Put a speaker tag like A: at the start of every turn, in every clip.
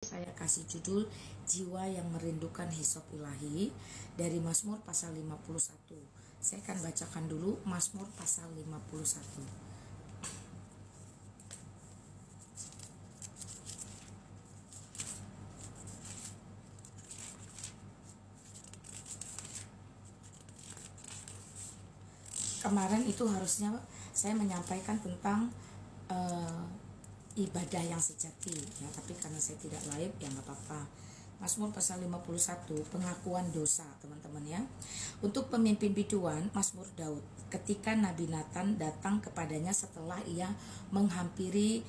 A: Saya kasih judul Jiwa yang Merindukan Hisop Ilahi dari Mazmur pasal 51. Saya akan bacakan dulu Mazmur pasal 51. Kemarin itu harusnya saya menyampaikan tentang ibadah yang sejati ya, tapi karena saya tidak live ya nggak apa-apa. Mazmur pasal 51, pengakuan dosa, teman-teman ya. Untuk pemimpin biduan, Mazmur Daud, ketika Nabi Nathan datang kepadanya setelah ia menghampiri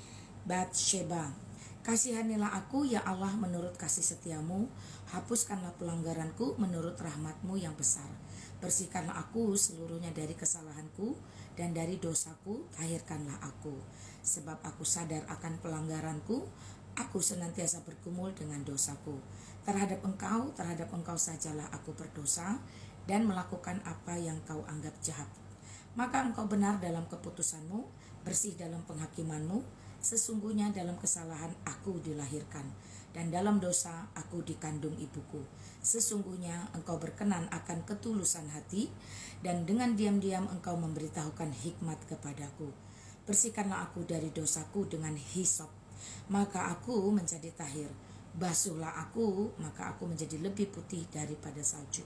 A: Batsheba. Kasihanilah aku ya Allah menurut kasih setiamu, hapuskanlah pelanggaranku menurut rahmatmu yang besar. Bersihkanlah aku seluruhnya dari kesalahanku, dan dari dosaku tahirkanlah aku. Sebab aku sadar akan pelanggaranku, aku senantiasa bergumul dengan dosaku. Terhadap engkau sajalah aku berdosa, dan melakukan apa yang kau anggap jahat. Maka engkau benar dalam keputusanmu, bersih dalam penghakimanmu. Sesungguhnya dalam kesalahan aku dilahirkan, dan dalam dosa aku dikandung ibuku. Sesungguhnya engkau berkenan akan ketulusan hati, dan dengan diam-diam engkau memberitahukan hikmat kepadaku. Bersihkanlah aku dari dosaku dengan hisop, maka aku menjadi tahir. Basuhlah aku, maka aku menjadi lebih putih daripada salju.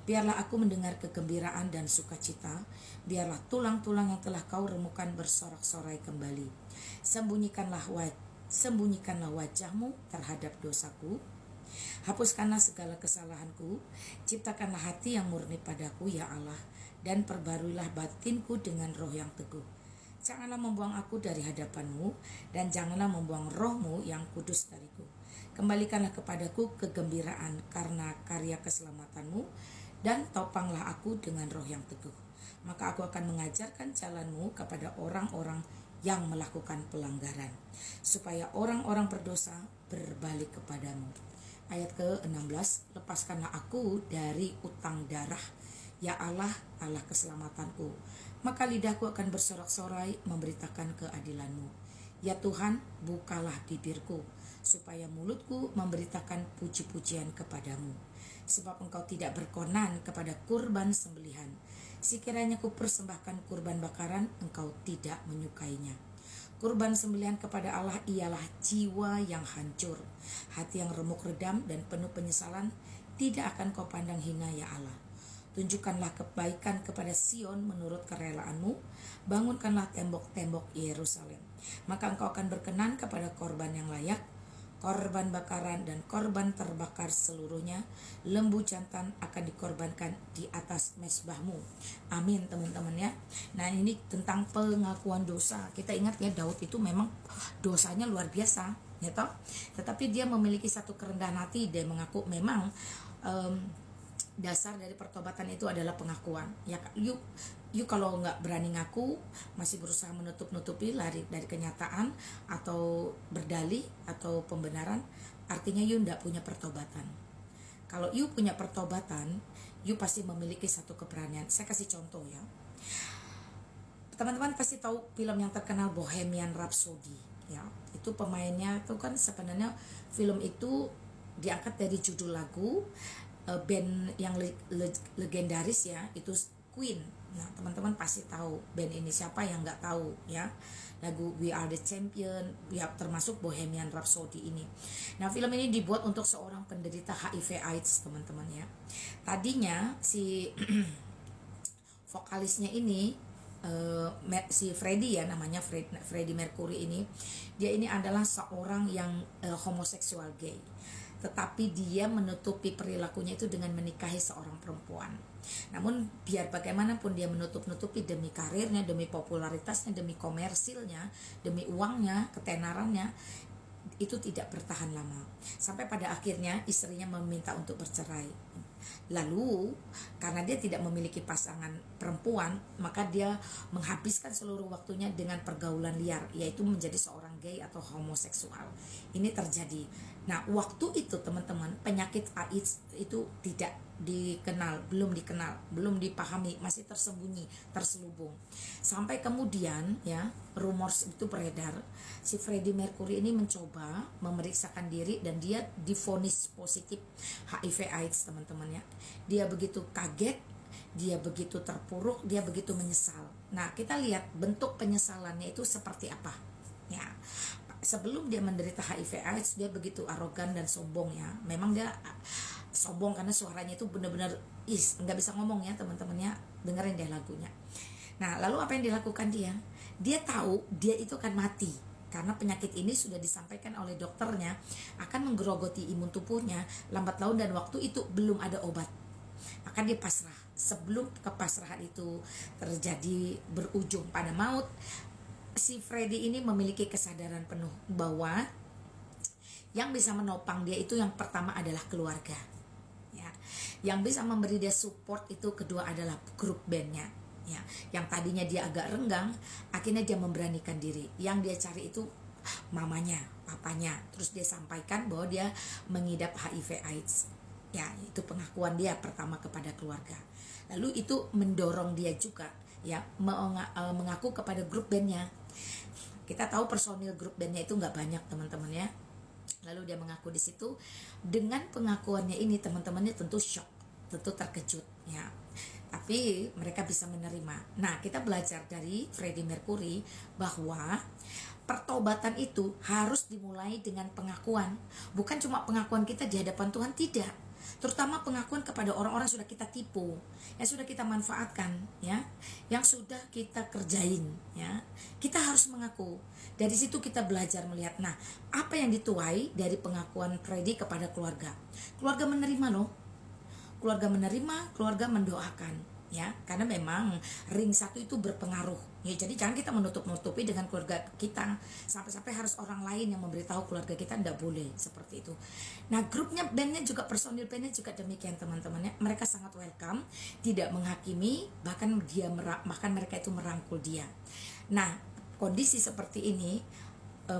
A: Biarlah aku mendengar kegembiraan dan sukacita. Biarlah tulang-tulang yang telah kau remukan bersorak-sorai kembali. Sembunyikanlah wajahmu terhadap dosaku. Hapuskanlah segala kesalahanku. Ciptakanlah hati yang murni padaku ya Allah, dan perbaruilah batinku dengan roh yang teguh. Janganlah membuang aku dari hadapanmu, dan janganlah membuang rohmu yang kudus dariku. Kembalikanlah kepadaku kegembiraan karena karya keselamatanmu, dan topanglah aku dengan roh yang teguh. Maka aku akan mengajarkan jalanmu kepada orang-orang yang melakukan pelanggaran, supaya orang-orang berdosa berbalik kepadamu. Ayat ke-16, lepaskanlah aku dari utang darah, ya Allah, Allah keselamatanku. Maka lidahku akan bersorak-sorai memberitakan keadilanmu. Ya Tuhan, bukalah bibirku, supaya mulutku memberitakan puji-pujian kepadamu. Sebab engkau tidak berkenan kepada kurban sembelihan. Sekiranya ku persembahkan kurban bakaran, engkau tidak menyukainya. Kurban sembelihan kepada Allah ialah jiwa yang hancur, hati yang remuk redam dan penuh penyesalan. Tidak akan kau pandang hina ya Allah. Tunjukkanlah kebaikan kepada Sion menurut kerelaanmu. Bangunkanlah tembok-tembok Yerusalem. Maka engkau akan berkenan kepada korban yang layak, korban bakaran dan korban terbakar seluruhnya. Lembu jantan akan dikorbankan di atas mezbahmu. Amin, teman-teman ya. Nah, ini tentang pengakuan dosa. Kita ingat ya, Daud itu memang dosanya luar biasa, ya toh. Tetapi dia memiliki satu kerendahan hati. Dia mengaku memang dasar dari pertobatan itu adalah pengakuan. Ya, you kalau nggak berani ngaku, masih berusaha menutup-nutupi lari dari kenyataan atau berdalih atau pembenaran, artinya you nggak punya pertobatan. Kalau you punya pertobatan, you pasti memiliki satu keberanian. Saya kasih contoh ya. Teman-teman pasti tahu film yang terkenal Bohemian Rhapsody ya. Itu pemainnya itu kan sebenarnya film itu diangkat dari judul lagu band yang legendaris ya, itu Queen. Nah, teman-teman pasti tahu band ini, siapa yang nggak tahu ya. Lagu We Are The Champion ya, termasuk Bohemian Rhapsody ini. Nah, film ini dibuat untuk seorang penderita HIV AIDS, teman-teman ya. Tadinya si vokalisnya ini si Freddie ya, namanya Freddie Mercury ini, dia ini adalah seorang yang homoseksual gay. Tetapi dia menutupi perilakunya itu dengan menikahi seorang perempuan. Namun biar bagaimanapun dia menutup-nutupi demi karirnya, demi popularitasnya, demi komersilnya, demi uangnya, ketenarannya, itu tidak bertahan lama. Sampai pada akhirnya istrinya meminta untuk bercerai. Lalu karena dia tidak memiliki pasangan perempuan, maka dia menghabiskan seluruh waktunya dengan pergaulan liar, yaitu menjadi seorang gay atau homoseksual. Ini terjadi. Nah, waktu itu teman-teman, penyakit AIDS itu tidak dikenal, belum dipahami, masih tersembunyi, terselubung. Sampai kemudian ya, rumor itu beredar, si Freddie Mercury ini mencoba memeriksakan diri dan dia divonis positif HIV AIDS, teman-teman ya. Dia begitu kaget, dia begitu terpuruk, dia begitu menyesal. Nah, kita lihat bentuk penyesalannya itu seperti apa. Ya, sebelum dia menderita HIV AIDS, dia begitu arogan dan sombong ya. Memang dia sombong karena suaranya itu benar-benar nggak bisa ngomong ya, teman-teman ya. Dengerin deh lagunya. Nah, lalu apa yang dilakukan dia? Dia tahu dia itu akan mati. Karena penyakit ini sudah disampaikan oleh dokternya akan menggerogoti imun tubuhnya lambat laun, dan waktu itu belum ada obat. Maka dia pasrah. Sebelum kepasrahan itu terjadi berujung pada maut, si Freddie ini memiliki kesadaran penuh bahwa yang bisa menopang dia itu yang pertama adalah keluarga ya. Yang bisa memberi dia support itu kedua adalah grup bandnya ya. Yang tadinya dia agak renggang, akhirnya dia memberanikan diri. Yang dia cari itu mamanya, papanya. Terus dia sampaikan bahwa dia mengidap HIV AIDS ya. Itu pengakuan dia pertama kepada keluarga. Lalu itu mendorong dia juga ya mengaku kepada grup bandnya. Kita tahu personil grup bandnya itu nggak banyak, teman-teman ya. Lalu dia mengaku di situ. Dengan pengakuannya ini, teman-temannya tentu shock, tentu terkejut ya. Tapi mereka bisa menerima. Nah, kita belajar dari Freddie Mercury bahwa pertobatan itu harus dimulai dengan pengakuan. Bukan cuma pengakuan kita di hadapan Tuhan, tidak. Terutama pengakuan kepada orang-orang yang sudah kita tipu, yang sudah kita manfaatkan ya, yang sudah kita kerjain ya. Kita harus mengaku. Dari situ kita belajar melihat, nah, apa yang dituai dari pengakuan Freddie kepada keluarga. Keluarga menerima loh. Keluarga menerima, keluarga mendoakan ya, karena memang ring satu itu berpengaruh ya. Jadi jangan kita menutup-nutupi dengan keluarga kita, sampai-sampai harus orang lain yang memberitahu keluarga kita, tidak boleh seperti itu. Nah, grupnya, bandnya juga, personil bandnya juga demikian, teman-temannya. Mereka sangat welcome, tidak menghakimi, bahkan mereka itu merangkul dia. Nah, kondisi seperti ini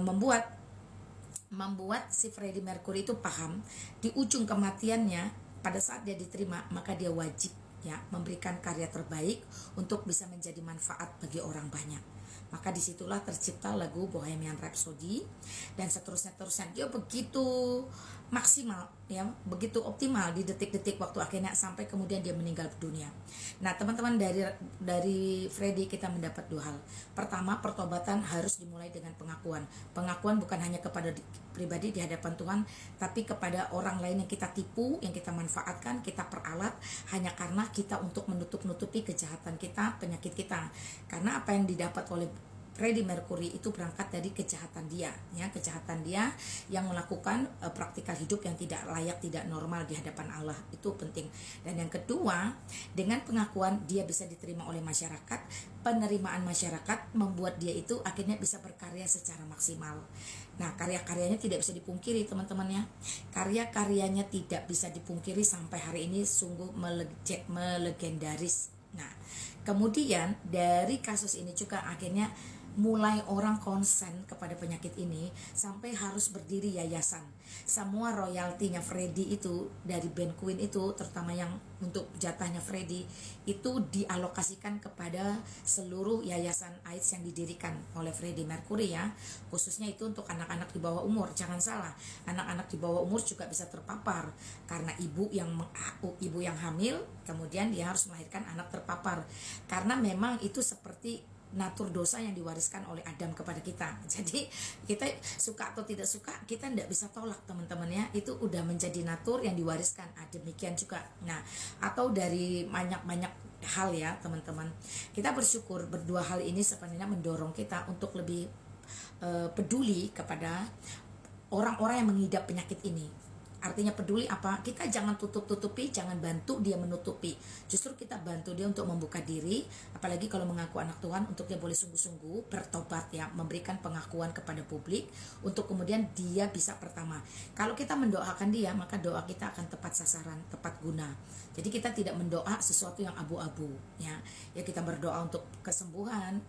A: membuat si Freddie Mercury itu paham di ujung kematiannya, pada saat dia diterima, maka dia wajib ya memberikan karya terbaik untuk bisa menjadi manfaat bagi orang banyak. Maka disitulah tercipta lagu Bohemian Rhapsody dan seterusnya. Dia begitu maksimal ya, begitu optimal di detik-detik waktu akhirnya, sampai kemudian dia meninggal dunia. Nah, teman-teman, dari Freddie kita mendapat dua hal. Pertama, pertobatan harus dimulai dengan pengakuan. Pengakuan bukan hanya kepada pribadi di hadapan Tuhan, tapi kepada orang lain yang kita tipu, yang kita manfaatkan, kita peralat hanya karena kita untuk menutup-nutupi kejahatan kita, penyakit kita. Karena apa yang didapat oleh Freddie Mercury itu berangkat dari kejahatan dia ya, kejahatan dia yang melakukan praktikal hidup yang tidak layak, tidak normal di hadapan Allah. Itu penting. Dan yang kedua, dengan pengakuan dia bisa diterima oleh masyarakat. Penerimaan masyarakat membuat dia itu akhirnya bisa berkarya secara maksimal. Nah, karya-karyanya tidak bisa dipungkiri, teman-teman ya. Karya-karyanya tidak bisa dipungkiri sampai hari ini, sungguh melegendaris. Nah, kemudian dari kasus ini juga akhirnya mulai orang konsen kepada penyakit ini, sampai harus berdiri yayasan. Semua royaltinya Freddie itu dari band Queen itu, terutama yang untuk jatahnya Freddie, itu dialokasikan kepada seluruh yayasan AIDS yang didirikan oleh Freddie Mercury ya. Khususnya itu untuk anak-anak di bawah umur. Jangan salah, anak-anak di bawah umur juga bisa terpapar karena ibu yang hamil, kemudian dia harus melahirkan anak terpapar. Karena memang itu seperti natur dosa yang diwariskan oleh Adam kepada kita. Jadi kita suka atau tidak suka, kita tidak bisa tolak, teman-teman ya. Itu udah menjadi natur yang diwariskan. Demikian juga. Nah, atau dari banyak hal ya, teman-teman. Kita bersyukur berdua hal ini sebenarnya mendorong kita untuk lebih peduli kepada orang-orang yang mengidap penyakit ini. Artinya peduli apa? Kita jangan tutup-tutupi, jangan bantu dia menutupi. Justru kita bantu dia untuk membuka diri, apalagi kalau mengaku anak Tuhan, untuk dia boleh sungguh-sungguh bertobat ya, memberikan pengakuan kepada publik, untuk kemudian dia bisa pertama. Kalau kita mendoakan dia, maka doa kita akan tepat sasaran, tepat guna. Jadi kita tidak mendoa sesuatu yang abu-abu ya. Ya, kita berdoa untuk kesembuhan,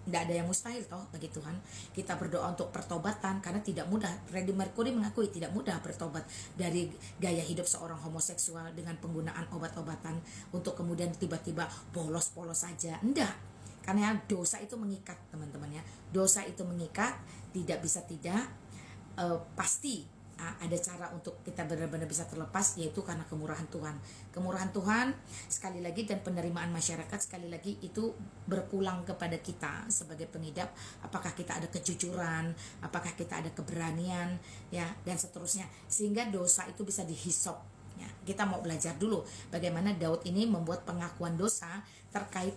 A: Tidak ada yang mustahil toh bagi Tuhan. Kita berdoa untuk pertobatan karena tidak mudah. Freddie Mercury mengakui tidak mudah bertobat dari gaya hidup seorang homoseksual dengan penggunaan obat-obatan untuk kemudian tiba-tiba polos-polos saja. Enggak. Karena dosa itu mengikat, teman-teman ya. Dosa itu mengikat, tidak bisa tidak, pasti ada cara untuk kita benar-benar bisa terlepas, yaitu karena kemurahan Tuhan. Kemurahan Tuhan sekali lagi dan penerimaan masyarakat sekali lagi itu berpulang kepada kita sebagai pengidap. Apakah kita ada kejujuran, apakah kita ada keberanian, ya, dan seterusnya, sehingga dosa itu bisa dihisop. Ya, kita mau belajar dulu bagaimana Daud ini membuat pengakuan dosa terkait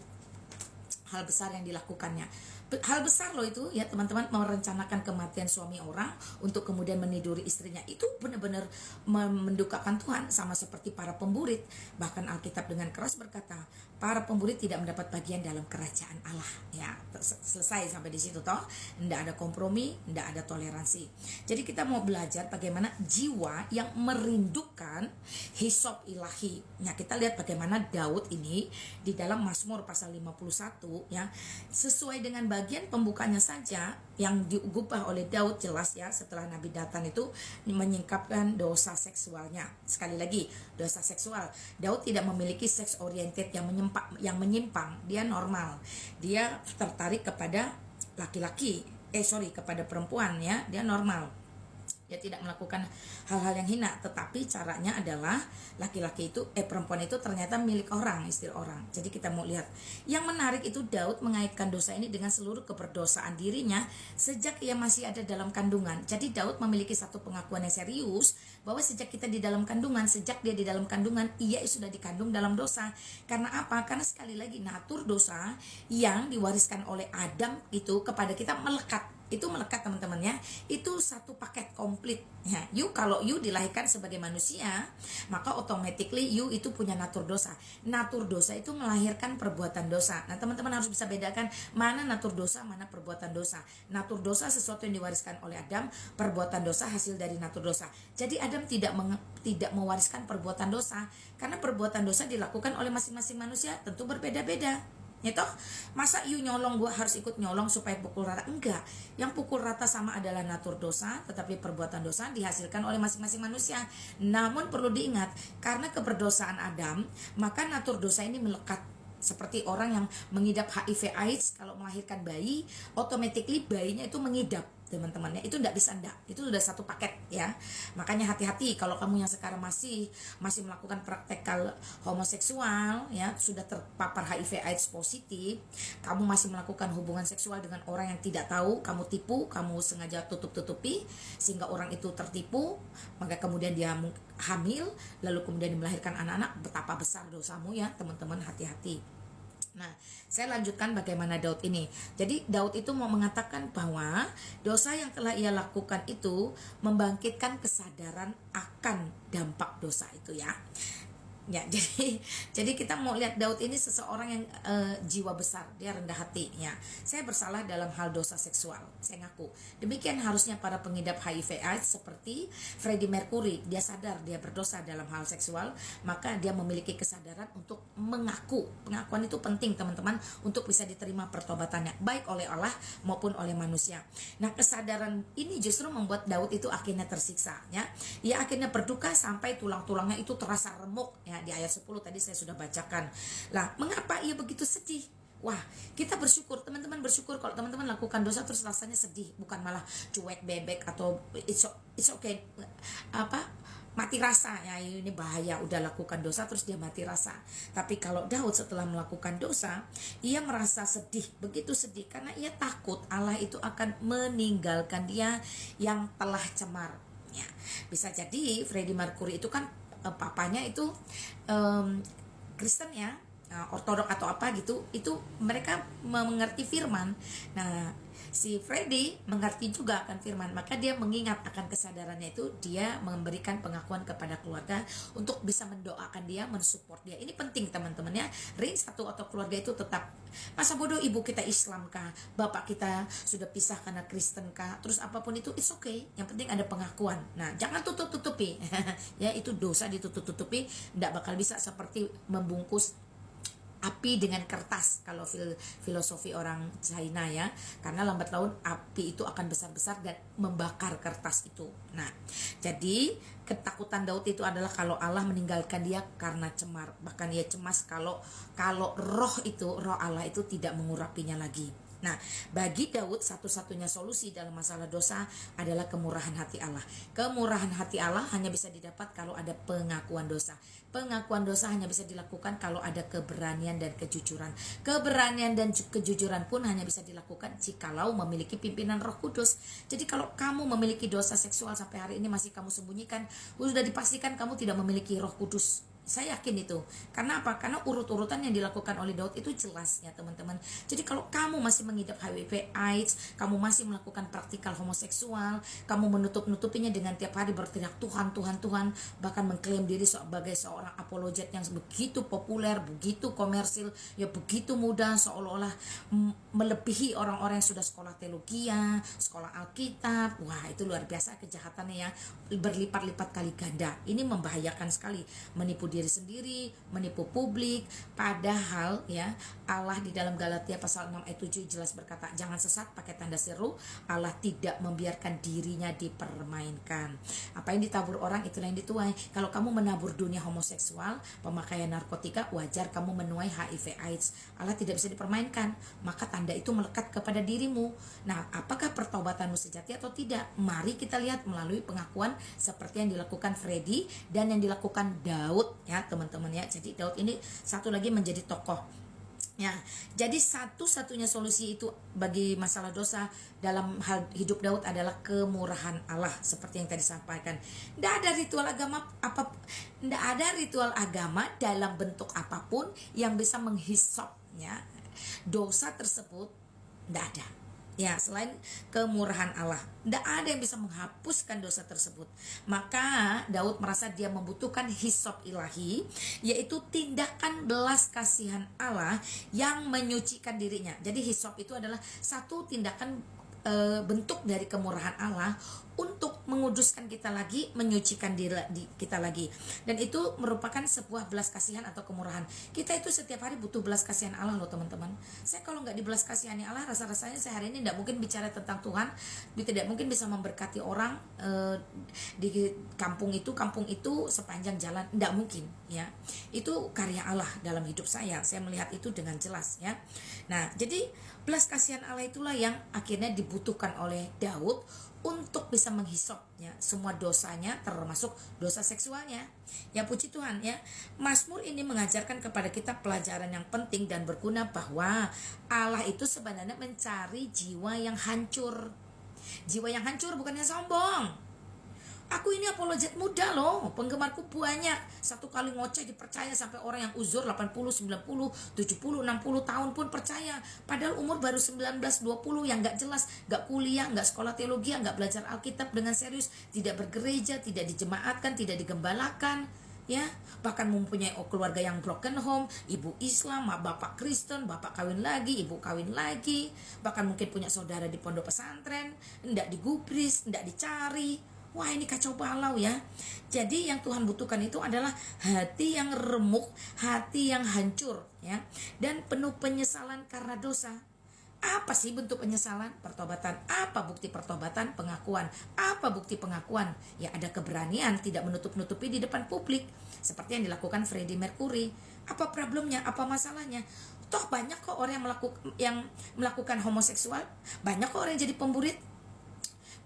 A: hal besar yang dilakukannya. Hal besar loh itu ya teman-teman, merencanakan kematian suami orang untuk kemudian meniduri istrinya. Itu benar-benar mendukakan Tuhan, sama seperti para pemburit. Bahkan Alkitab dengan keras berkata, para pemburit tidak mendapat bagian dalam kerajaan Allah. Ya, selesai sampai di situ toh. Tidak ada kompromi, tidak ada toleransi. Jadi kita mau belajar bagaimana jiwa yang merindukan hisop ilahi. Nah, kita lihat bagaimana Daud ini di dalam Mazmur pasal 51 ya, sesuai dengan bagian pembukanya saja yang diubah oleh Daud, jelas ya, setelah Nabi Nathan itu menyingkapkan dosa seksualnya. Sekali lagi, dosa seksual. Daud tidak memiliki sex oriented yang menyimpang. Dia normal. Dia tertarik kepada laki-laki. Kepada perempuan ya. Dia normal. Dia tidak melakukan hal-hal yang hina, tetapi caranya adalah laki-laki itu perempuan itu ternyata milik orang, istri orang. Jadi kita mau lihat. Yang menarik itu Daud mengaitkan dosa ini dengan seluruh keberdosaan dirinya sejak ia masih ada dalam kandungan. Jadi Daud memiliki satu pengakuan yang serius bahwa sejak kita di dalam kandungan, sejak dia di dalam kandungan, ia sudah dikandung dalam dosa. Karena apa? Karena sekali lagi natur dosa yang diwariskan oleh Adam itu kepada kita melekat. Itu melekat teman-teman ya. Itu satu paket komplit ya. Kalau you dilahirkan sebagai manusia, maka automatically you itu punya natur dosa. Natur dosa itu melahirkan perbuatan dosa. Nah, teman-teman harus bisa bedakan mana natur dosa, mana perbuatan dosa. Natur dosa sesuatu yang diwariskan oleh Adam, perbuatan dosa hasil dari natur dosa. Jadi Adam tidak mewariskan perbuatan dosa, karena perbuatan dosa dilakukan oleh masing-masing manusia tentu berbeda-beda. Ya toh, masa you nyolong, gue harus ikut nyolong supaya pukul rata? Enggak. Yang pukul rata sama adalah natur dosa, tetapi perbuatan dosa dihasilkan oleh masing-masing manusia. Namun perlu diingat, karena keberdosaan Adam, maka natur dosa ini melekat. Seperti orang yang mengidap HIV AIDS, kalau melahirkan bayi, automatically bayinya itu mengidap, teman-temannya. Itu tidak bisa, enggak. Itu sudah satu paket ya. Makanya hati-hati kalau kamu yang sekarang masih melakukan praktek homoseksual ya, sudah terpapar HIV AIDS positif, kamu masih melakukan hubungan seksual dengan orang yang tidak tahu, kamu tipu, kamu sengaja tutup-tutupi sehingga orang itu tertipu, maka kemudian dia hamil, lalu kemudian melahirkan anak-anak, betapa besar dosamu ya, teman-teman, hati-hati. Nah, saya lanjutkan bagaimana Daud ini. Jadi Daud itu mau mengatakan bahwa dosa yang telah ia lakukan itu membangkitkan kesadaran akan dampak dosa itu ya. Ya, jadi kita mau lihat Daud ini seseorang yang jiwa besar, dia rendah hati ya. Saya bersalah dalam hal dosa seksual, saya ngaku. Demikian harusnya para pengidap HIV/AIDS seperti Freddie Mercury, dia sadar dia berdosa dalam hal seksual, maka dia memiliki kesadaran untuk mengaku. Pengakuan itu penting teman-teman untuk bisa diterima pertobatannya, baik oleh Allah maupun oleh manusia. Nah, kesadaran ini justru membuat Daud itu akhirnya tersiksa ya. Ia akhirnya berduka sampai tulang-tulangnya itu terasa remuk ya. Di ayat 10 tadi saya sudah bacakan. Lah, mengapa ia begitu sedih? Wah, kita bersyukur, teman-teman bersyukur kalau teman-teman lakukan dosa terus rasanya sedih, bukan malah cuek bebek atau it's okay, mati rasa ya, ini bahaya, udah lakukan dosa terus dia mati rasa. Tapi kalau Daud setelah melakukan dosa, ia merasa sedih, begitu sedih karena ia takut Allah itu akan meninggalkan dia yang telah cemar. Ya, bisa jadi Freddie Mercury itu kan papanya itu Kristen ya, ortodok atau apa gitu, itu mereka mengerti firman. Nah, si Freddy mengerti juga akan firman, maka dia mengingat akan kesadarannya itu, dia memberikan pengakuan kepada keluarga untuk bisa mendoakan dia, mensupport dia. Ini penting teman-teman ya. Ring satu atau keluarga itu tetap, masa bodoh ibu kita Islam kah, bapak kita sudah pisah karena Kristen kah, terus apapun itu it's okay, yang penting ada pengakuan. Nah, jangan tutup-tutupi ya, itu dosa ditutup-tutupi, tidak bakal bisa seperti membungkus api dengan kertas kalau filosofi orang China ya, karena lambat laun api itu akan besar-besar dan membakar kertas itu. Nah, jadi ketakutan Daud itu adalah kalau Allah meninggalkan dia karena cemar, bahkan ia cemas kalau roh Allah itu tidak mengurapinya lagi. Nah, bagi Daud satu-satunya solusi dalam masalah dosa adalah kemurahan hati Allah. Kemurahan hati Allah hanya bisa didapat kalau ada pengakuan dosa. Pengakuan dosa hanya bisa dilakukan kalau ada keberanian dan kejujuran. Keberanian dan kejujuran pun hanya bisa dilakukan jikalau memiliki pimpinan Roh Kudus. Jadi kalau kamu memiliki dosa seksual sampai hari ini masih kamu sembunyikan, sudah dipastikan kamu tidak memiliki Roh Kudus. Saya yakin itu. Karena apa? Karena urut-urutan yang dilakukan oleh Daud itu jelas ya teman-teman. Jadi kalau kamu masih mengidap HIV AIDS, kamu masih melakukan praktikal homoseksual, kamu menutup-nutupinya dengan tiap hari berteriak Tuhan, Tuhan, Tuhan, bahkan mengklaim diri sebagai seorang apologet yang begitu populer, begitu komersil, ya begitu mudah, seolah-olah melebihi orang-orang yang sudah sekolah teologi, sekolah Alkitab. Wah, itu luar biasa kejahatannya ya, berlipat-lipat kali ganda. Ini membahayakan sekali, menipu diri sendiri, menipu publik. Padahal ya, Allah di dalam Galatia pasal 6 ayat 7 jelas berkata, jangan sesat pakai tanda seru, Allah tidak membiarkan dirinya dipermainkan. Apa yang ditabur orang itulah yang dituai. Kalau kamu menabur dunia homoseksual, pemakaian narkotika, wajar kamu menuai HIV AIDS. Allah tidak bisa dipermainkan, maka tanda itu melekat kepada dirimu. Nah, apakah pertobatanmu sejati atau tidak? Mari kita lihat melalui pengakuan seperti yang dilakukan Freddy dan yang dilakukan Daud ya teman-teman ya. Jadi Daud ini satu lagi menjadi tokoh ya. Jadi satu-satunya solusi itu bagi masalah dosa dalam hal hidup Daud adalah kemurahan Allah seperti yang tadi sampaikan. Tidak ada ritual agama dalam bentuk apapun yang bisa menghisap ya dosa tersebut. Tidak ada ya, selain kemurahan Allah. Tidak ada yang bisa menghapuskan dosa tersebut. Maka Daud merasa dia membutuhkan hisop ilahi, yaitu tindakan belas kasihan Allah yang menyucikan dirinya. Jadi hisop itu adalah satu tindakan bentuk dari kemurahan Allah untuk menguduskan kita lagi, menyucikan diri kita lagi. Dan itu merupakan sebuah belas kasihan atau kemurahan. Kita itu setiap hari butuh belas kasihan Allah loh teman-teman. Saya kalau nggak dibelas kasihani Allah, rasa-rasanya saya hari ini tidak mungkin bicara tentang Tuhan, tidak mungkin bisa memberkati orang di kampung itu sepanjang jalan, tidak mungkin ya. Itu karya Allah dalam hidup saya melihat itu dengan jelas ya. Nah, jadi belas kasihan Allah itulah yang akhirnya dibutuhkan oleh Daud untuk bisa menghisapnya semua dosanya, termasuk dosa seksualnya. Ya puji Tuhan ya. Mazmur ini mengajarkan kepada kita pelajaran yang penting dan berguna, bahwa Allah itu sebenarnya mencari jiwa yang hancur. Jiwa yang hancur, bukannya sombong. Aku ini apologet muda loh, penggemarku banyak. Satu kali ngoceh dipercaya sampai orang yang uzur 80, 90, 70, 60 tahun pun percaya. Padahal umur baru 19, 20 yang gak jelas, gak kuliah, gak sekolah teologi, gak belajar Alkitab dengan serius, tidak bergereja, tidak dijemaatkan, tidak digembalakan. Ya, bahkan mempunyai keluarga yang broken home, ibu Islam, bapak Kristen, bapak kawin lagi, ibu kawin lagi, bahkan mungkin punya saudara di pondok pesantren, ndak digubris, ndak dicari. Wah, ini kacau balau ya. Jadi yang Tuhan butuhkan itu adalah hati yang remuk, hati yang hancur ya, dan penuh penyesalan karena dosa. Apa sih bentuk penyesalan? Pertobatan. Apa bukti pertobatan? Pengakuan. Apa bukti pengakuan? Ya ada keberanian, tidak menutup-nutupi di depan publik, seperti yang dilakukan Freddie Mercury. Apa problemnya? Apa masalahnya? Toh banyak kok orang yang melakukan homoseksual, banyak kok orang yang jadi pemburit,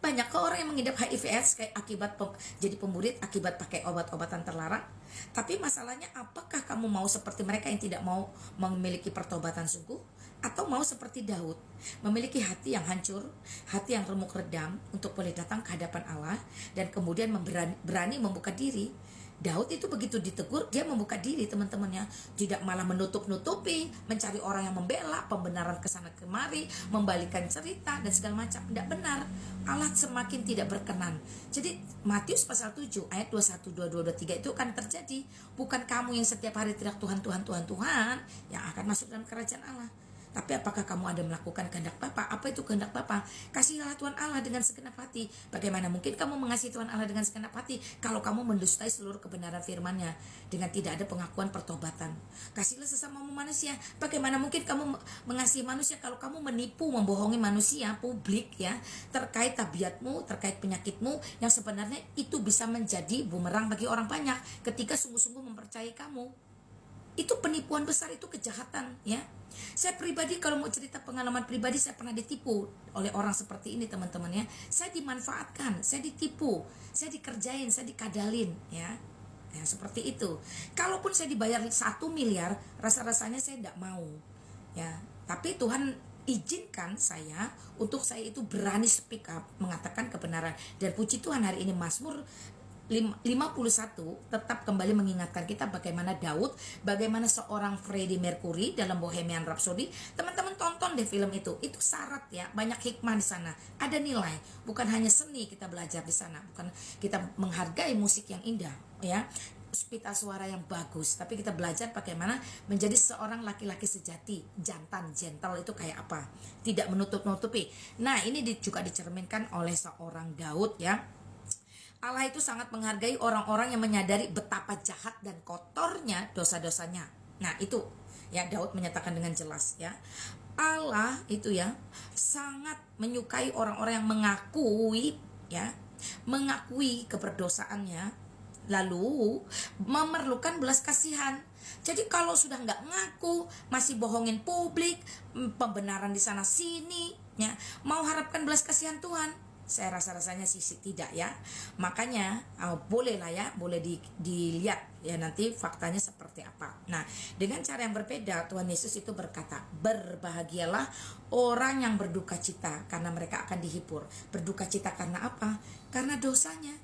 A: banyak kok orang yang mengidap HIV/AIDS akibat jadi pemburit akibat pakai obat-obatan terlarang. Tapi masalahnya, apakah kamu mau seperti mereka yang tidak mau memiliki pertobatan sungguh, atau mau seperti Daud, memiliki hati yang hancur, hati yang remuk redam untuk boleh datang ke hadapan Allah dan kemudian berani membuka diri. Daud itu begitu ditegur, dia membuka diri teman-temannya, tidak malah menutup-nutupi, mencari orang yang membela, pembenaran kesana kemari, membalikan cerita dan segala macam. Tidak benar. Allah semakin tidak berkenan. Jadi Matius pasal 7 ayat 21, 22, 23 itu akan terjadi. Bukan kamu yang setiap hari teriak Tuhan, Tuhan, Tuhan, Tuhan yang akan masuk dalam kerajaan Allah. Tapi apakah kamu ada melakukan kehendak Bapa? Apa itu kehendak Bapa? Kasihilah Tuhan Allah dengan segenap hati. Bagaimana mungkin kamu mengasihi Tuhan Allah dengan segenap hati kalau kamu mendustai seluruh kebenaran firman-Nya dengan tidak ada pengakuan pertobatan? Kasihilah sesamamu manusia. Bagaimana mungkin kamu mengasihi manusia kalau kamu menipu, membohongi manusia publik ya, terkait tabiatmu, terkait penyakitmu, yang sebenarnya itu bisa menjadi bumerang bagi orang banyak ketika sungguh-sungguh mempercayai kamu. Itu penipuan besar, itu kejahatan ya. Saya pribadi kalau mau cerita pengalaman pribadi, saya pernah ditipu oleh orang seperti ini teman-teman ya. Saya dimanfaatkan, saya ditipu, saya dikerjain, saya dikadalin ya. Ya seperti itu. Kalaupun saya dibayar 1 miliar, rasa-rasanya saya tidak mau ya. Tapi Tuhan izinkan saya untuk saya itu berani speak up, mengatakan kebenaran. Dan puji Tuhan hari ini Mazmur 51 tetap kembali mengingatkan kita bagaimana Daud, bagaimana seorang Freddie Mercury dalam Bohemian Rhapsody. Teman-teman tonton deh film itu syarat ya, banyak hikmah di sana, ada nilai. Bukan hanya seni kita belajar di sana, bukan kita menghargai musik yang indah ya, pita suara yang bagus, tapi kita belajar bagaimana menjadi seorang laki-laki sejati, jantan, gentle itu kayak apa, tidak menutup-nutupi. Nah ini juga dicerminkan oleh seorang Daud ya. Allah itu sangat menghargai orang-orang yang menyadari betapa jahat dan kotornya dosa-dosanya. Nah itu ya, Daud menyatakan dengan jelas ya. Allah itu ya sangat menyukai orang-orang yang mengakui keberdosaannya, lalu memerlukan belas kasihan. Jadi kalau sudah nggak ngaku, masih bohongin publik, pembenaran di sana sini ya, mau harapkan belas kasihan Tuhan? Saya rasa-rasanya sih tidak ya. Makanya boleh lah ya, boleh dilihat ya nanti faktanya seperti apa. Nah dengan cara yang berbeda Tuhan Yesus itu berkata, berbahagialah orang yang berduka cita karena mereka akan dihibur. Berduka cita karena apa? Karena dosanya.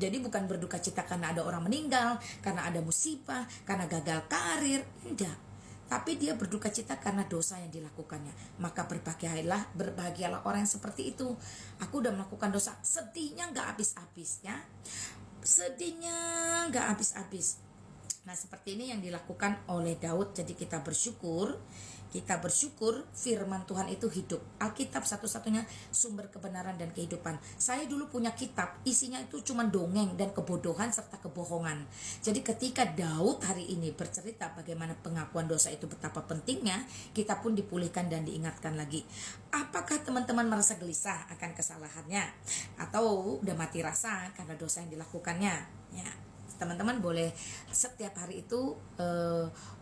A: Jadi bukan berduka cita karena ada orang meninggal, karena ada musibah, karena gagal karir, enggak. Tapi dia berduka cita karena dosa yang dilakukannya. Maka berbahagialah orang yang seperti itu. Aku udah melakukan dosa, sedihnya gak habis-habis ya. Sedihnya gak habis-habis. Nah seperti ini yang dilakukan oleh Daud. Jadi kita bersyukur firman Tuhan itu hidup. Alkitab satu-satunya sumber kebenaran dan kehidupan. Saya dulu punya kitab, isinya itu cuma dongeng dan kebodohan serta kebohongan. Jadi ketika Daud hari ini bercerita bagaimana pengakuan dosa itu betapa pentingnya, kita pun dipulihkan dan diingatkan lagi. Apakah teman-teman merasa gelisah akan kesalahannya? Atau udah mati rasa karena dosa yang dilakukannya? Ya. Teman-teman boleh setiap hari itu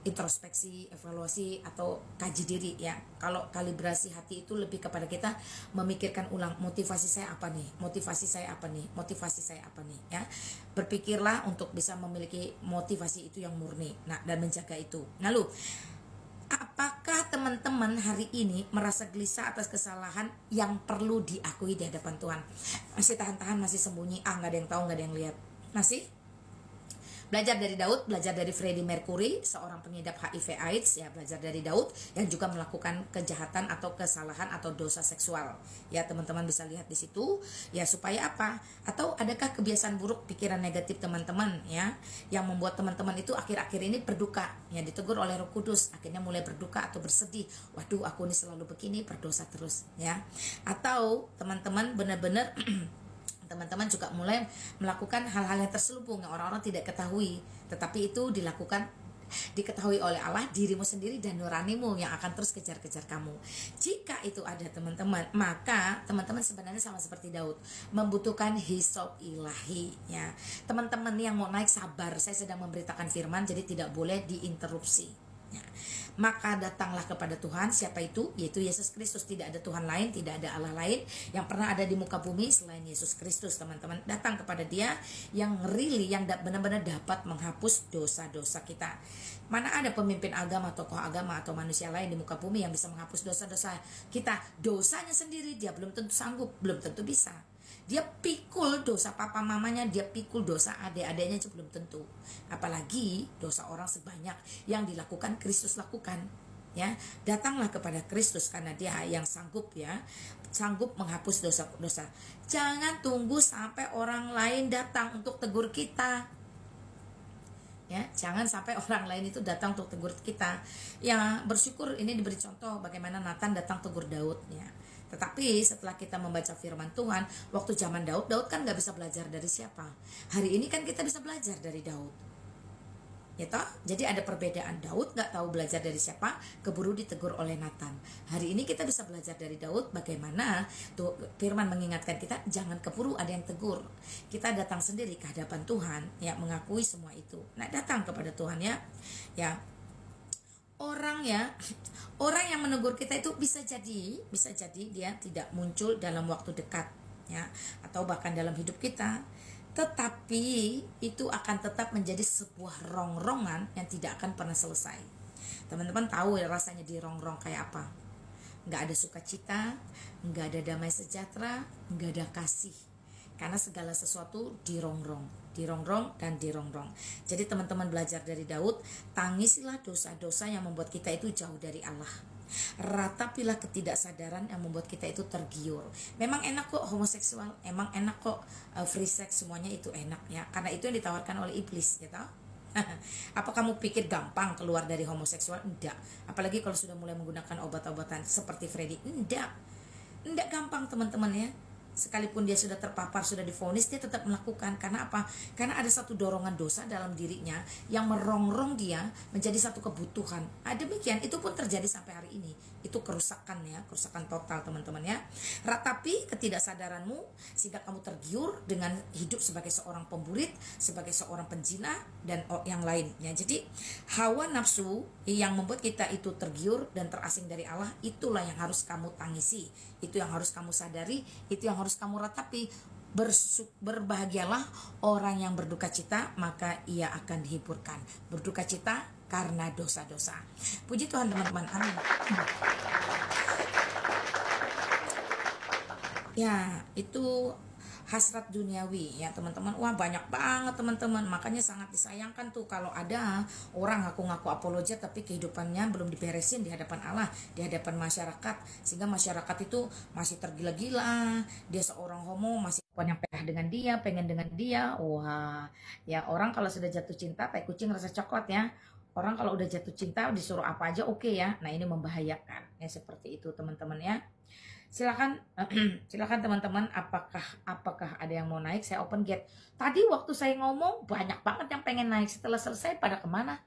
A: introspeksi, evaluasi atau kaji diri ya. Kalau kalibrasi hati itu lebih kepada kita memikirkan ulang, motivasi saya apa nih, motivasi saya apa nih ya. Berpikirlah untuk bisa memiliki motivasi itu yang murni. Nah dan menjaga itu. Lalu apakah teman-teman hari ini merasa gelisah atas kesalahan yang perlu diakui di hadapan Tuhan? Masih tahan-tahan, masih sembunyi, nggak ada yang tahu, nggak ada yang lihat, masih? Belajar dari Daud, belajar dari Freddie Mercury, seorang pengidap HIV AIDS ya, belajar dari Daud yang juga melakukan kejahatan atau kesalahan atau dosa seksual. Ya, teman-teman bisa lihat di situ ya, supaya apa? Atau adakah kebiasaan buruk, pikiran negatif teman-teman ya yang membuat teman-teman itu akhir-akhir ini berduka, ya ditegur oleh Roh Kudus, akhirnya mulai berduka atau bersedih. Waduh, aku ini selalu begini, berdosa terus ya. Atau teman-teman benar-benar teman-teman juga mulai melakukan hal-hal yang terselubung yang orang-orang tidak ketahui, tetapi itu diketahui oleh Allah, dirimu sendiri dan nuranimu yang akan terus kejar-kejar kamu. Jika itu ada teman-teman, maka teman-teman sebenarnya sama seperti Daud, membutuhkan hisop ilahi ya. Teman-teman yang mau naik sabar, saya sedang memberitakan firman, jadi tidak boleh diinterupsi ya. Maka datanglah kepada Tuhan. Siapa itu? Yaitu Yesus Kristus. Tidak ada Tuhan lain, tidak ada Allah lain yang pernah ada di muka bumi selain Yesus Kristus. Teman-teman datang kepada Dia yang really, yang benar-benar dapat menghapus dosa-dosa kita. Mana ada pemimpin agama, tokoh agama atau manusia lain di muka bumi yang bisa menghapus dosa-dosa kita? Dosanya sendiri dia belum tentu sanggup, belum tentu bisa. Dia pikul dosa papa mamanya, dia pikul dosa adik-adiknya aja belum tentu. Apalagi dosa orang sebanyak yang dilakukan Kristus lakukan. Ya, datanglah kepada Kristus karena Dia yang sanggup ya, sanggup menghapus dosa-dosa. Jangan tunggu sampai orang lain datang untuk tegur kita. ya. Jangan sampai orang lain itu datang untuk tegur kita. Ya, bersyukur ini diberi contoh bagaimana Nathan datang tegur Daud, ya. Tetapi setelah kita membaca firman Tuhan, waktu zaman Daud kan nggak bisa belajar dari siapa. Hari ini kan kita bisa belajar dari Daud. Ya toh? Jadi ada perbedaan. Daud nggak tahu belajar dari siapa, keburu ditegur oleh Nathan. Hari ini kita bisa belajar dari Daud bagaimana tuh firman mengingatkan kita jangan keburu ada yang tegur. Kita datang sendiri ke hadapan Tuhan, ya, mengakui semua itu. Nah, datang kepada Tuhan, ya. Ya. Orang yang menegur kita itu bisa jadi dia tidak muncul dalam waktu dekat, ya, atau bahkan dalam hidup kita. Tetapi itu akan tetap menjadi sebuah rongrongan yang tidak akan pernah selesai. Teman-teman tahu ya rasanya dirongrong kayak apa? Nggak ada sukacita, nggak ada damai sejahtera, nggak ada kasih. Karena segala sesuatu dirongrong dan dirongrong. Jadi teman-teman belajar dari Daud, tangisilah dosa-dosa yang membuat kita itu jauh dari Allah. Ratapilah ketidaksadaran yang membuat kita itu tergiur. Memang enak kok homoseksual, emang enak kok free sex, semuanya itu enak, ya. Karena itu yang ditawarkan oleh iblis, gitu. Apa kamu pikir gampang keluar dari homoseksual? Enggak. Apalagi kalau sudah mulai menggunakan obat-obatan seperti Freddy. Enggak gampang, teman-teman, ya. Sekalipun dia sudah terpapar, sudah divonis, dia tetap melakukan. Karena apa? Karena ada satu dorongan dosa dalam dirinya yang merongrong dia menjadi satu kebutuhan. Demikian, itu pun terjadi sampai hari ini. Itu kerusakan, ya, kerusakan total, teman-teman, ya. Ratapi ketidaksadaranmu sehingga kamu tergiur dengan hidup sebagai seorang pemburit, sebagai seorang penjina, dan yang lainnya. Jadi hawa nafsu yang membuat kita itu tergiur dan terasing dari Allah, itulah yang harus kamu tangisi, itu yang harus kamu sadari, itu yang harus kamu ratapi. Berbahagialah orang yang berduka cita, maka ia akan dihiburkan. Berduka cita karena dosa-dosa. Puji Tuhan, teman-teman. Amin. Ya, itu hasrat duniawi, ya, teman-teman. Wah, banyak banget, teman-teman. Makanya sangat disayangkan tuh kalau ada orang ngaku-ngaku apologet tapi kehidupannya belum diberesin di hadapan Allah, di hadapan masyarakat, sehingga masyarakat itu masih tergila-gila. Dia seorang homo, masih yang pengen dengan dia. Wah, ya, orang kalau sudah jatuh cinta kayak kucing rasa coklat, ya. Orang kalau udah jatuh cinta disuruh apa aja oke, ya. Nah, ini membahayakan, ya, seperti itu, teman-teman, ya. Silakan teman-teman, apakah ada yang mau naik? Saya open gate. Tadi waktu saya ngomong banyak banget yang pengen naik, setelah selesai pada kemana?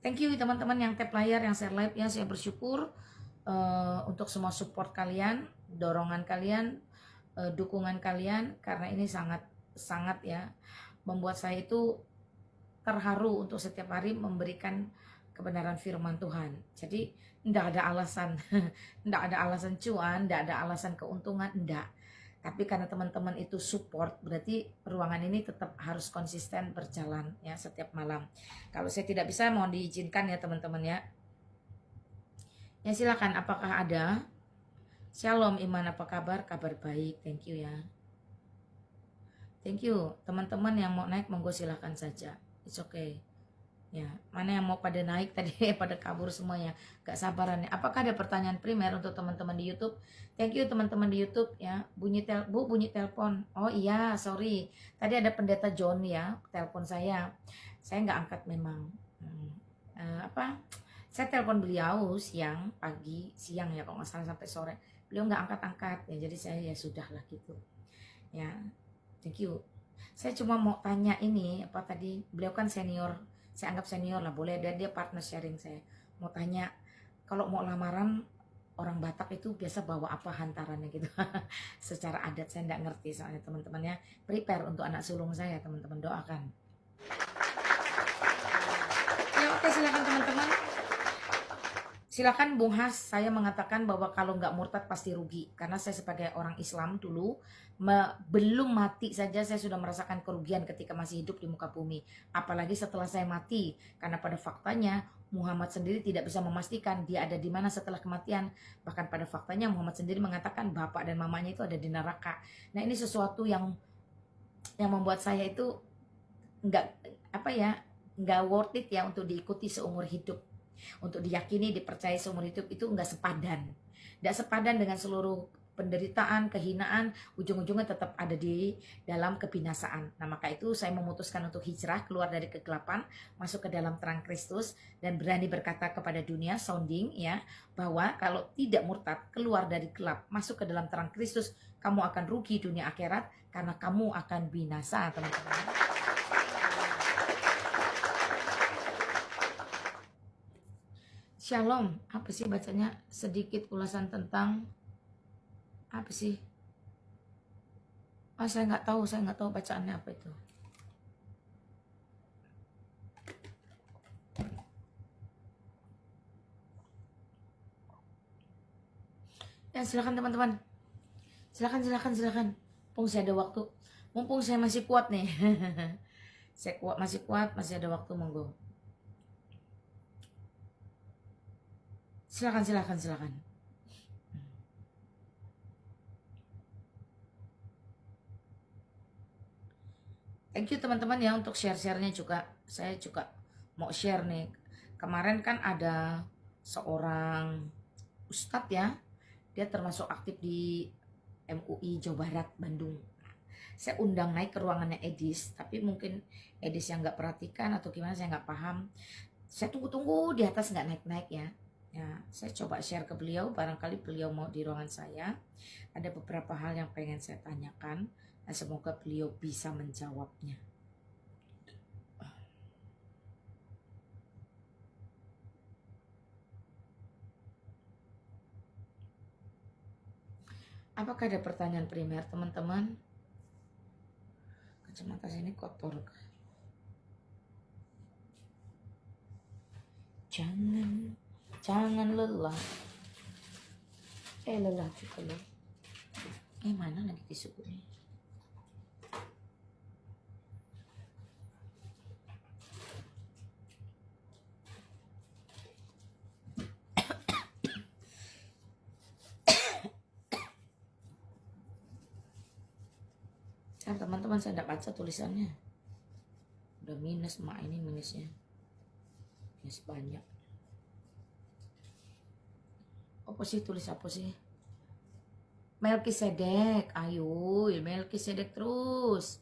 A: Thank you teman-teman yang tap layar, yang share live, ya. Saya bersyukur untuk semua support kalian, dorongan kalian, dukungan kalian, karena ini sangat ya membuat saya itu terharu untuk setiap hari memberikan kebenaran firman Tuhan. Jadi tidak ada alasan, tidak ada alasan cuan, tidak ada alasan keuntungan, tidak. Tapi karena teman-teman itu support, berarti ruangan ini tetap harus konsisten berjalan, ya, setiap malam. Kalau saya tidak bisa, mohon diizinkan, ya, teman-teman, ya. Ya, silakan. Apakah ada? Shalom Iman, apa kabar? Kabar baik, thank you, ya. Thank you. Teman-teman yang mau naik, monggo silakan saja. It's okay. Ya, mana yang mau pada naik tadi pada kabur semuanya, gak sabaran, ya. Apakah ada pertanyaan primer untuk teman-teman di YouTube? Thank you teman-teman di YouTube, ya. bunyi telepon. Oh iya, sorry, tadi ada pendeta John, ya, telepon saya nggak angkat memang. Saya telepon beliau siang, ya, kalau nggak salah sampai sore, beliau nggak angkat, ya. Jadi saya ya sudah lah gitu, ya. Thank you. Saya cuma mau tanya ini, apa tadi, beliau kan senior, saya anggap senior lah, boleh, dan dia partner sharing saya. Mau tanya, kalau mau lamaran orang Batak itu biasa bawa apa hantarannya gitu. Secara adat saya nggak ngerti soalnya, teman-teman, ya. Prepare untuk anak sulung saya, teman-teman, doakan. Ya, oke, silakan teman-teman. Silakan Bung Has. Saya mengatakan bahwa kalau nggak murtad pasti rugi, karena saya sebagai orang Islam dulu belum mati saja saya sudah merasakan kerugian ketika masih hidup di muka bumi, apalagi setelah saya mati, karena pada faktanya Muhammad sendiri tidak bisa memastikan dia ada di mana setelah kematian. Bahkan pada faktanya Muhammad sendiri mengatakan bapak dan mamanya itu ada di neraka. Nah, ini sesuatu yang membuat saya itu nggak worth it, ya, untuk diikuti seumur hidup. Untuk diyakini, dipercaya seumur hidup itu nggak sepadan dengan seluruh penderitaan, kehinaan, ujung-ujungnya tetap ada di dalam kebinasaan. Nah, maka itu saya memutuskan untuk hijrah, keluar dari kegelapan, masuk ke dalam terang Kristus, dan berani berkata kepada dunia, sounding ya, bahwa kalau tidak murtad, keluar dari gelap, masuk ke dalam terang Kristus, kamu akan rugi dunia akhirat, karena kamu akan binasa, teman-teman. Shalom, apa sih bacanya? Sedikit ulasan tentang apa sih? Oh, saya nggak tahu bacaannya apa itu. Ya silakan teman-teman, silakan. Mumpung saya ada waktu, mumpung saya masih kuat nih, saya masih kuat, masih ada waktu, monggo. Silakan. Thank you teman-teman ya untuk share-sharenya juga. Saya juga mau share nih. Kemarin kan ada seorang ustadz ya, dia termasuk aktif di MUI Jawa Barat Bandung. Saya undang naik ke ruangannya Edis, tapi mungkin Edis yang nggak perhatikan atau gimana, saya nggak paham. Saya tunggu di atas nggak naik-naik ya. Ya, saya coba share ke beliau, barangkali beliau mau di ruangan saya. Ada beberapa hal yang pengen saya tanyakan. Nah, semoga beliau bisa menjawabnya. Apakah ada pertanyaan primer, teman-teman? Kacamata saya ini kotor. Jangan lelah. Lelah juga loh. Mana lagi tisu ini? Teman-teman, saya tidak baca tulisannya. Udah minus, mak, ini minusnya. Minus banyak. Apa sih, tulis apa sih? Melkisedek, ayo Melkisedek terus.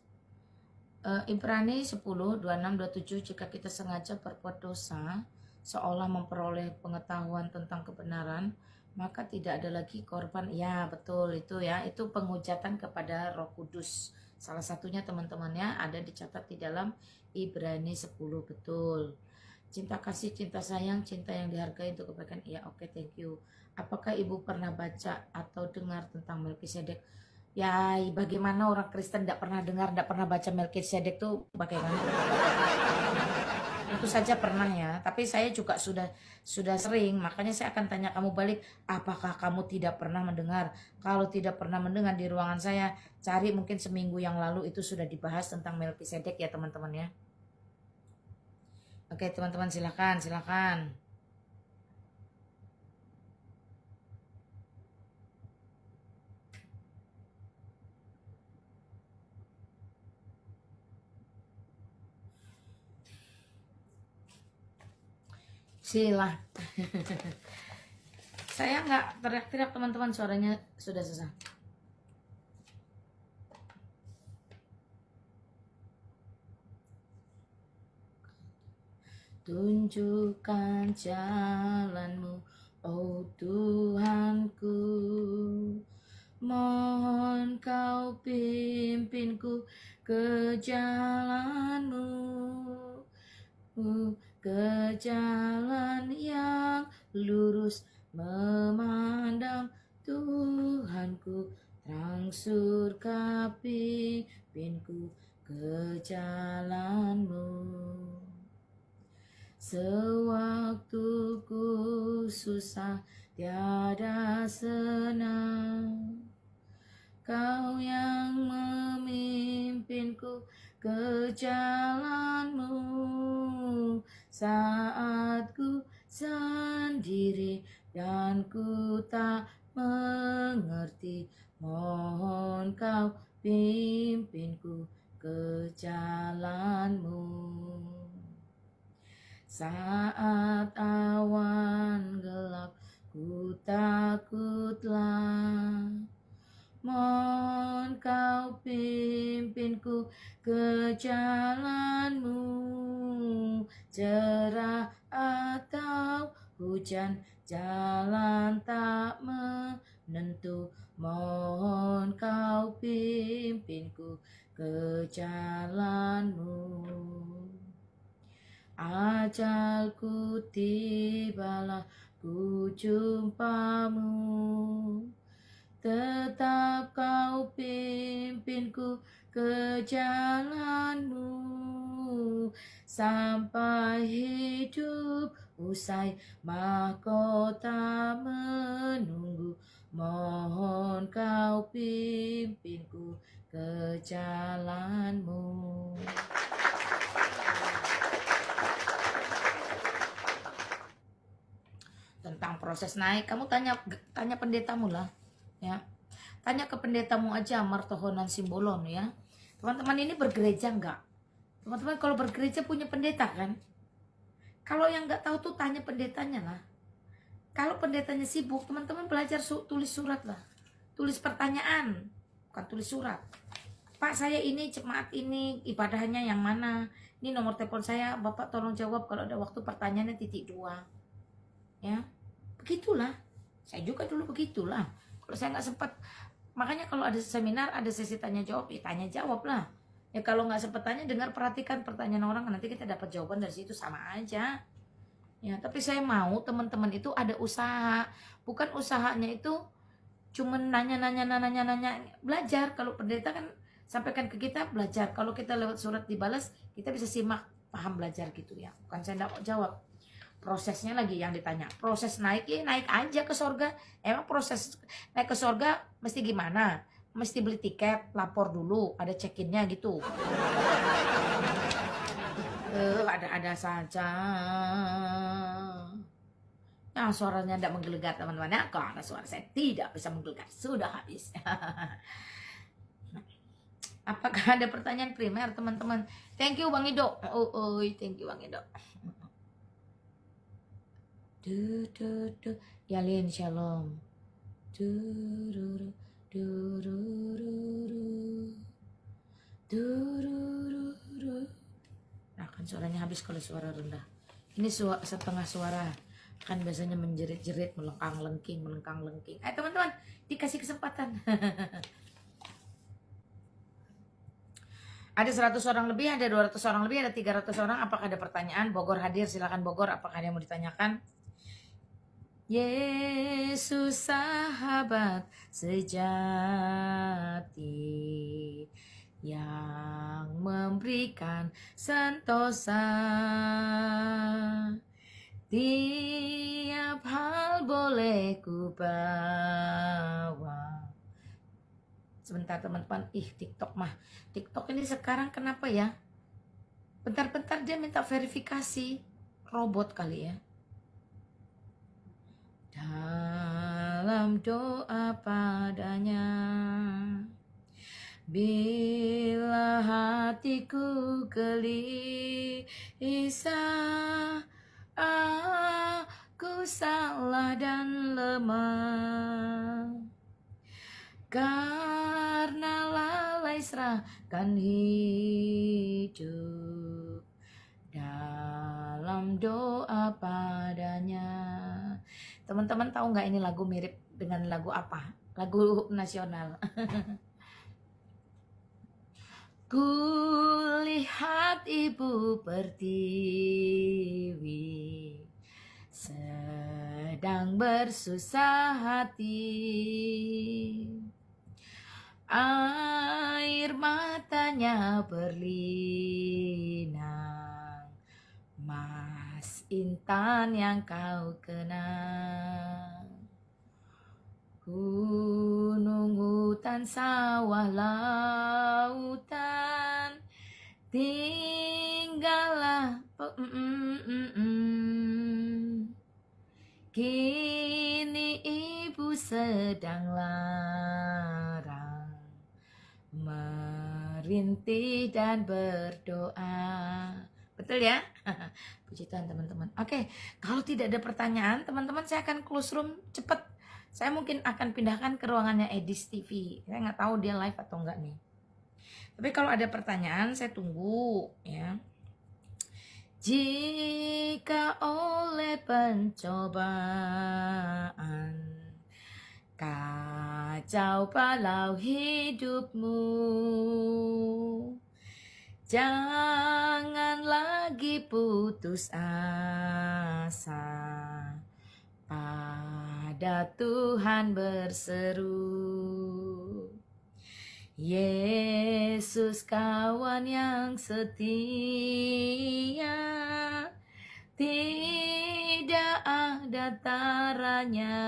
A: Ibrani 10, 26, 27, jika kita sengaja berbuat dosa, seolah memperoleh pengetahuan tentang kebenaran, maka tidak ada lagi korban. Ya betul itu ya, itu penghujatan kepada Roh Kudus. Salah satunya teman-temannya ada dicatat di dalam Ibrani 10, betul. Cinta kasih, cinta sayang, cinta yang dihargai untuk kebaikan. Ya oke, thank you. Apakah ibu pernah baca atau dengar tentang Melkisedek? Ya bagaimana orang Kristen tidak pernah dengar, tidak pernah baca Melkisedek tuh bagaimana? Itu saja pernah ya, tapi saya juga sudah sering, makanya saya akan tanya kamu balik, apakah kamu tidak pernah mendengar? Kalau tidak pernah mendengar, di ruangan saya cari, mungkin seminggu yang lalu itu sudah dibahas tentang Melkisedek ya teman-teman ya. Oke teman-teman, silakan. Sila. Saya nggak teriak-teriak teman-teman, suaranya sudah susah. Tunjukkan jalanmu, oh Tuhanku. Mohon kau pimpinku ke jalanmu, ke jalan yang lurus memandang Tuhanku, terang surga pimpinku ke jalanmu. Sewaktu ku susah tiada senang, Kau yang memimpinku ke jalanmu. Saat ku sendiri dan ku tak mengerti, mohon kau pimpinku ke jalanmu. Saat awan gelap ku takutlah, Mohon kau pimpinku ke jalan-Mu, cerah atau hujan, jalan tak menentu. Mohon kau pimpinku ke jalan-Mu. Ajalku tibalah, ku jumpamu, tetap kau pimpinku ke jalan-Mu, sampai hidup usai mahkota menunggu. Mohon kau pimpinku ke jalan-Mu. Tentang proses naik, kamu tanya pendetamu lah, ya. Tanya ke pendetamu aja, Martohonan Simbolon, ya. Teman-teman ini bergereja enggak? Teman-teman kalau bergereja punya pendeta kan? Kalau yang nggak tahu tuh tanya pendetanya lah. Kalau pendetanya sibuk, teman-teman belajar tulis surat lah. Tulis pertanyaan, bukan tulis surat. Pak, saya ini jemaat ini, ibadahnya yang mana? Ini nomor telepon saya, Bapak tolong jawab kalau ada waktu, pertanyaannya ×2. Ya, begitulah. Saya juga dulu begitulah. Kalau saya nggak sempat, makanya kalau ada seminar, ada sesi tanya jawab, ya tanya jawab lah. Ya kalau nggak sempat tanya, dengar perhatikan pertanyaan orang, nanti kita dapat jawaban dari situ, sama aja. Ya, tapi saya mau teman-teman itu ada usaha, bukan usahanya itu cuman nanya, belajar. Kalau pendeta kan sampaikan ke kita, belajar. Kalau kita lewat surat dibalas, kita bisa simak, paham, belajar gitu ya. Bukan saya nggak mau jawab. Prosesnya lagi yang ditanya. Proses naik, ya naik aja ke surga. Emang proses naik ke surga mesti gimana? Mesti beli tiket, lapor dulu, ada check-innya gitu. Ada saja. Nah, suaranya tidak menggelegar teman-teman. Ya, karena suara saya tidak bisa menggelegar. Sudah habis. Apakah ada pertanyaan primer teman-teman? Thank you Bang Ido. Thank you Bang Ido. Yalin shalom. Nah, kan suaranya habis kalau suara rendah. Ini setengah suara. Kan biasanya menjerit-jerit, melengkang-lengking. Ayo teman-teman, dikasih kesempatan. Ada 100 orang lebih, ada 200 orang lebih, ada 300 orang. Apakah ada pertanyaan? Bogor hadir, silakan Bogor. Apakah ada yang mau ditanyakan? Yesus sahabat sejati yang memberikan sentosa, tiap hal boleh ku bawa. Sebentar teman-teman, TikTok ini sekarang kenapa ya? Bentar-bentar dia minta verifikasi, robot kali ya. Dalam doa padanya, bila hatiku gelisah, aku salah dan lemah, karena lalai serahkan hidup dalam doa padanya. Teman-teman tahu nggak ini lagu mirip dengan lagu apa? Lagu nasional. Kulihat Ibu Pertiwi sedang bersusah hati, air matanya berlinang, Mas Intan yang kau kenal. Gunung, hutan, sawah, lautan, tinggallah kini Ibu sedang larang, merintih dan berdoa. Betul ya? Puji Tuhan teman-teman. Oke, kalau tidak ada pertanyaan teman-teman, saya akan close room cepet. Saya mungkin akan pindahkan ke ruangannya Edis TV. Saya nggak tahu dia live atau enggak nih. Tapi kalau ada pertanyaan saya tunggu ya. Jika oleh pencobaan kacau balau hidupmu, jangan lagi putus asa, pada Tuhan berseru. Yesus kawan yang setia, tidak ada taranya.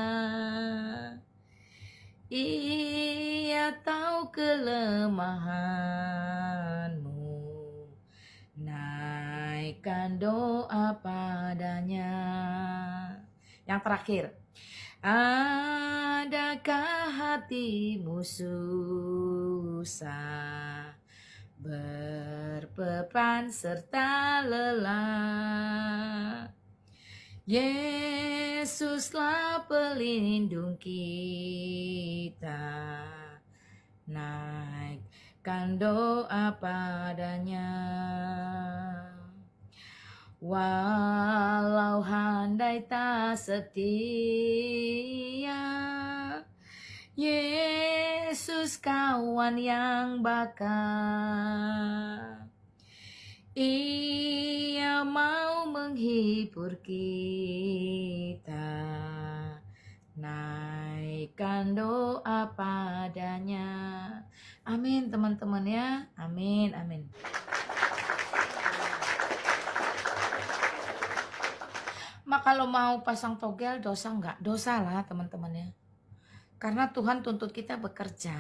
A: Ia tahu kelemahanmu, naikkan doa padanya. Yang terakhir, adakah hatimu susah, berbeban serta lelah? Yesuslah pelindung kita, naikkan doa padanya. Walau handai tak setia, Yesus kawan yang bakar. Ia mau menghibur kita, naikkan doa padanya. Amin teman-teman ya, amin, amin. Maka kalau mau pasang togel dosa enggak? Dosa lah teman-teman ya. Karena Tuhan tuntut kita bekerja,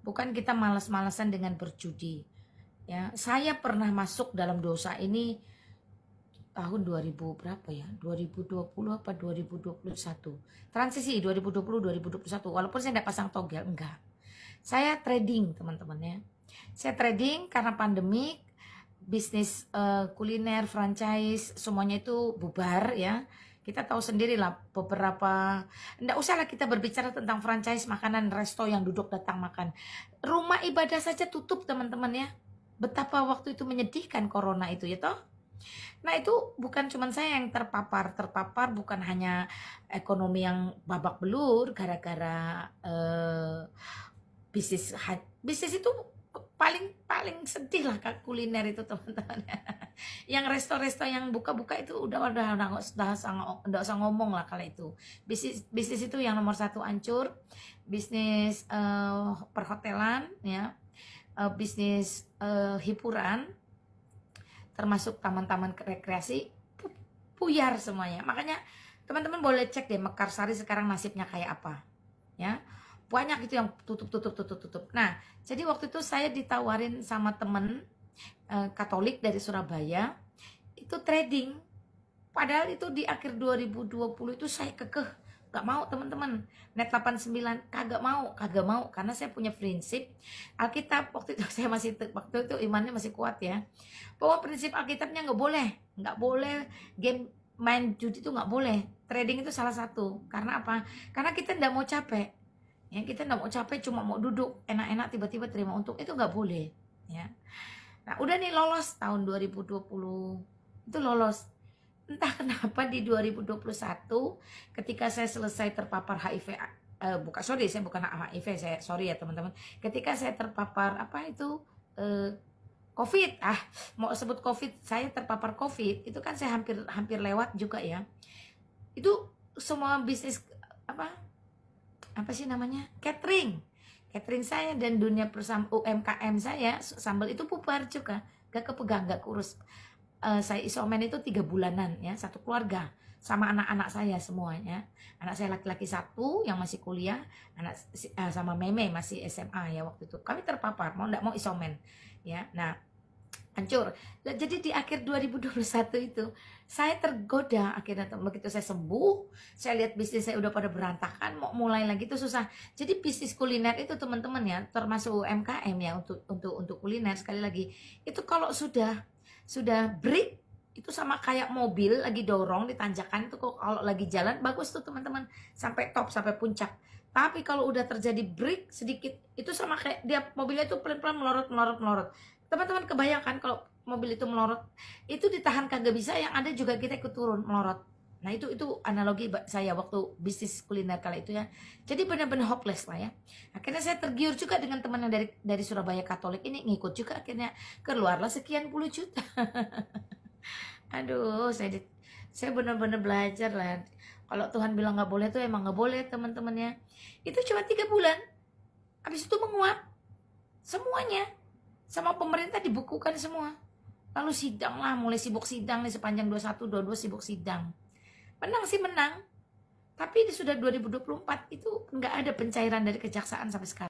A: bukan kita malas-malasan dengan berjudi. Ya, saya pernah masuk dalam dosa ini tahun 2000 berapa ya? 2020 apa 2021? Transisi 2020-2021. Walaupun saya enggak pasang togel, enggak. Saya trading teman-teman ya. Saya trading karena pandemi. Bisnis kuliner, franchise, semuanya itu bubar ya. Kita tahu sendiri lah beberapa, enggak usahlah kita berbicara tentang franchise makanan resto yang duduk datang makan. Rumah ibadah saja tutup teman-teman ya. Betapa waktu itu menyedihkan corona itu ya toh. Nah itu bukan cuma saya yang terpapar bukan hanya ekonomi yang babak belur gara-gara bisnis itu paling sedih lah Kak, kuliner itu teman-teman. Yang resto-resto yang buka-buka itu udah usah ngomong lah kalau itu. Bisnis itu yang nomor satu hancur. Bisnis perhotelan ya, bisnis hiburan, termasuk taman-taman rekreasi puyar semuanya. Makanya teman-teman boleh cek deh Mekarsari sekarang nasibnya kayak apa ya. Banyak itu yang tutup. Nah, jadi waktu itu saya ditawarin sama temen Katolik dari Surabaya, itu trading. Padahal itu di akhir 2020 itu saya kekeh, gak mau teman-teman. Net 89 kagak mau, karena saya punya prinsip Alkitab. Waktu itu saya waktu itu imannya masih kuat ya, bahwa prinsip Alkitabnya nggak boleh game main judi itu nggak boleh. Trading itu salah satu. Karena apa? Karena kita nggak mau capek. Ya, kita nggak mau capek, cuma mau duduk enak-enak tiba-tiba terima untung, itu nggak boleh ya. Nah udah nih lolos tahun 2020 itu lolos. Entah kenapa di 2021 ketika saya selesai terpapar HIV, saya bukan HIV, sorry ya teman-teman. Ketika saya terpapar COVID, mau sebut COVID, saya terpapar COVID, itu kan saya hampir lewat juga ya. Itu semua bisnis apa sih namanya, catering saya dan dunia UMKM saya sambal itu bubar juga, gak kepegang, gak kurus. Saya isoman itu 3 bulanan ya, satu keluarga sama anak-anak saya semuanya. Anak saya laki-laki 1 yang masih kuliah, sama Meme masih SMA ya waktu itu. Kami terpapar, mau nggak mau isoman ya. Nah hancur. Jadi di akhir 2021 itu saya tergoda akhirnya. Begitu saya sembuh, saya lihat bisnis saya udah pada berantakan, mau mulai lagi itu susah. Jadi bisnis kuliner itu teman-teman ya, termasuk UMKM ya, untuk kuliner sekali lagi itu kalau sudah break Itu sama kayak mobil lagi dorong di tanjakan itu, kok kalau lagi jalan bagus tuh teman-teman, sampai top, sampai puncak. Tapi kalau udah terjadi break sedikit, itu sama kayak dia mobilnya itu pelan-pelan melorot. Teman-teman kebayangkan kalau mobil itu melorot, itu ditahan kagak bisa, yang ada juga kita ikut turun melorot. Nah itu analogi saya waktu bisnis kuliner kala itu ya. Jadi benar-benar hopeless lah ya. Akhirnya saya tergiur juga dengan teman yang dari Surabaya Katolik ini, ngikut juga, akhirnya keluarlah sekian puluh juta. Aduh, saya benar-benar belajar lah. Kalau Tuhan bilang nggak boleh tuh emang nggak boleh teman-teman ya. Itu cuma 3 bulan. Habis itu menguap semuanya. Sama pemerintah dibukukan semua. Lalu sidang lah, mulai sibuk sidang nih sepanjang 21, 22 sibuk sidang. Menang sih menang. Tapi di sudah 2024 itu nggak ada pencairan dari kejaksaan sampai sekarang.